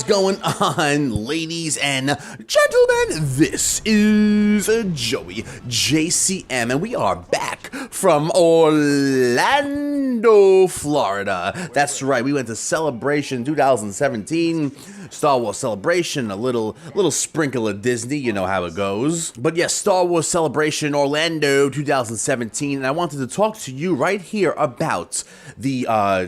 going on, ladies and gentlemen? This is Joey JCM, and we are back from Orlando, Florida. That's right, we went to Celebration 2017, Star Wars Celebration, a little sprinkle of Disney, you know how it goes. But yes, Star Wars Celebration Orlando 2017, and I wanted to talk to you right here about the The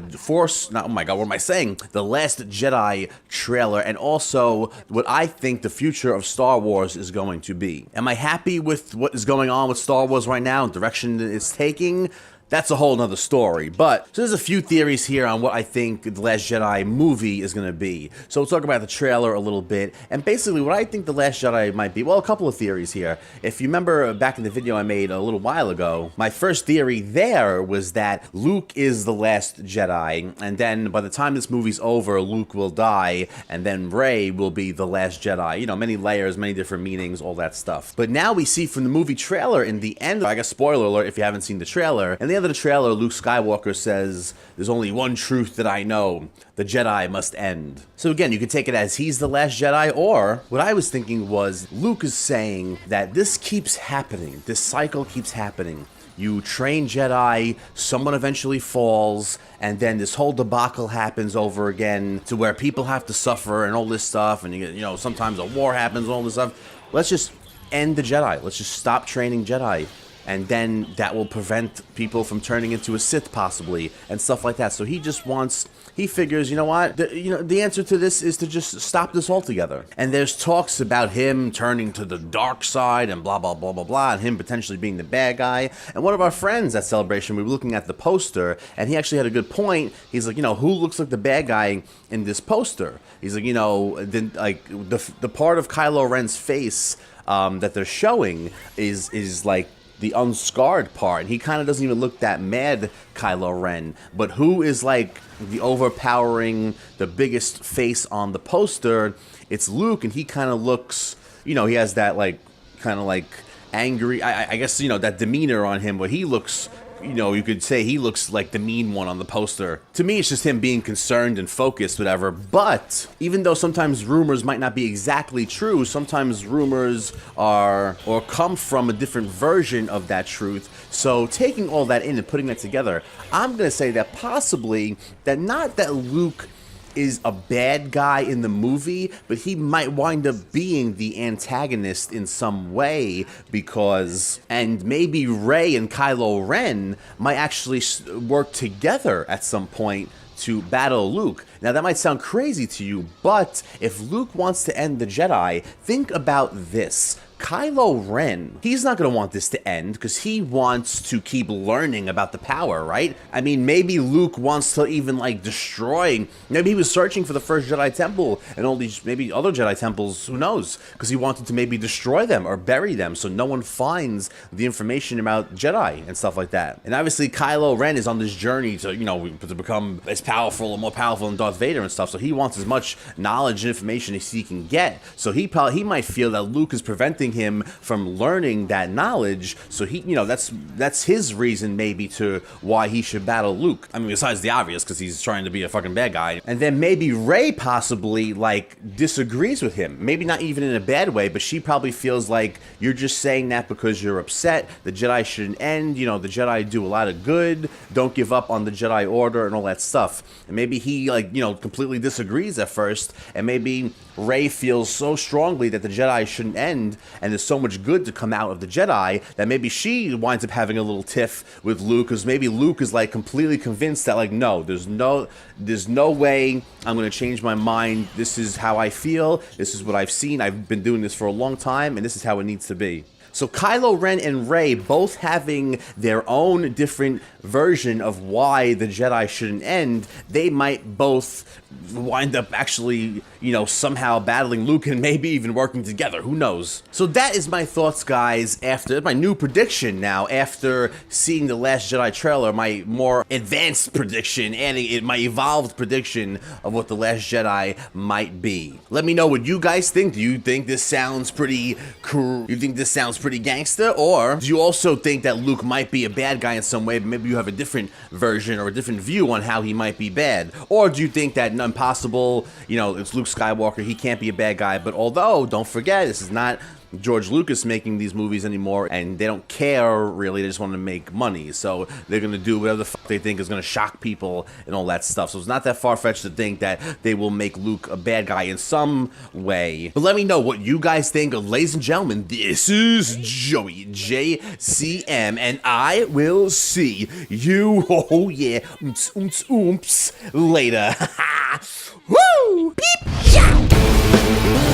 Last Jedi trailer, and also what I think the future of Star Wars is going to be. Am I happy with what is going on with Star Wars right now and direction it's taking? That's a whole nother story, but so there's a few theories here on what I think The Last Jedi movie is going to be. So we'll talk about the trailer a little bit, and basically what I think The Last Jedi might be. Well, a couple of theories here. If you remember back in the video I made a little while ago, my first theory there was that Luke is the last Jedi, and then by the time this movie's over, Luke will die, and then Rey will be the last Jedi. You know, many layers, many different meanings, all that stuff. But now we see from the movie trailer in the end, I guess spoiler alert if you haven't seen the trailer, and the end of the trailer, Luke Skywalker says, "There's only one truth that I know. The Jedi must end." So again, you could take it as he's the last Jedi, or what I was thinking was Luke is saying that this keeps happening. This cycle keeps happening. You train Jedi, someone eventually falls, and then this whole debacle happens over again to where people have to suffer and all this stuff, and you know, sometimes a war happens and all this stuff. Let's just end the Jedi. Let's just stop training Jedi. And then that will prevent people from turning into a Sith possibly, and stuff like that. So he just wants, he figures, you know what, the answer to this is to just stop this altogether. And there's talks about him turning to the dark side and blah, blah, blah, blah, blah, and him potentially being the bad guy. And one of our friends at Celebration, we were looking at the poster, and he actually had a good point. He's like, you know, who looks like the bad guy in this poster? He's like, you know, the part of Kylo Ren's face that they're showing is like the unscarred part. He kind of doesn't even look that mad, Kylo Ren. But who is like the overpowering, the biggest face on the poster? It's Luke, and he kind of looks, you know, he has that like kind of like angry, I guess, you know, that demeanor on him, but he looks, you know, you could say he looks like the mean one on the poster. To me, it's just him being concerned and focused, whatever. But even though sometimes rumors might not be exactly true, sometimes rumors are or come from a different version of that truth. So taking all that in and putting that together, I'm going to say that possibly that not that Luke is a bad guy in the movie, but he might wind up being the antagonist in some way, because, and maybe Rey and Kylo Ren might actually work together at some point to battle Luke. Now that might sound crazy to you, but if Luke wants to end the Jedi, think about this. Kylo Ren, he's not going to want this to end because he wants to keep learning about the power, right? I mean, maybe Luke wants to even like destroy, maybe he was searching for the first Jedi Temple and all these maybe other Jedi temples, who knows, because he wanted to maybe destroy them or bury them so no one finds the information about Jedi and stuff like that. And obviously Kylo Ren is on this journey to, you know, to become as powerful or more powerful than Darth Vader and stuff, so he wants as much knowledge and information as he can get. So he might feel that Luke is preventing him from learning that knowledge, so he, you know, that's his reason maybe to why he should battle Luke. I mean, besides the obvious, because he's trying to be a fucking bad guy. And then maybe Rey possibly like disagrees with him, maybe not even in a bad way, but she probably feels like you're just saying that because you're upset. The Jedi shouldn't end, you know, the Jedi do a lot of good, don't give up on the Jedi Order and all that stuff. And maybe he, like, you know, completely disagrees at first, and maybe Rey feels so strongly that the Jedi shouldn't end and there's so much good to come out of the Jedi that maybe she winds up having a little tiff with Luke, because maybe Luke is like completely convinced that like, no, there's no way I'm going to change my mind. This is how I feel. This is what I've seen. I've been doing this for a long time, and this is how it needs to be. So Kylo Ren and Rey both having their own different version of why the Jedi shouldn't end, they might both wind up actually, you know, somehow battling Luke and maybe even working together. Who knows? So that is my thoughts, guys, after my new prediction now, after seeing the Last Jedi trailer, my more advanced prediction, adding it, my evolved prediction of what the Last Jedi might be. Let me know what you guys think. Do you think this sounds pretty cool? You think this sounds pretty gangster? Or do you also think that Luke might be a bad guy in some way, but maybe you have a different version or a different view on how he might be bad? Or do you think that impossible, it's Luke Skywalker, he can't be a bad guy, but although, don't forget, this is not George Lucas making these movies anymore, and they don't care really, they just want to make money, so they're going to do whatever the fuck they think is going to shock people and all that stuff. So it's not that far-fetched to think that they will make Luke a bad guy in some way. But let me know what you guys think. Ladies and gentlemen, this is Joey JCM, and I will see you, oh yeah, later. Woo! Beep! Ciao!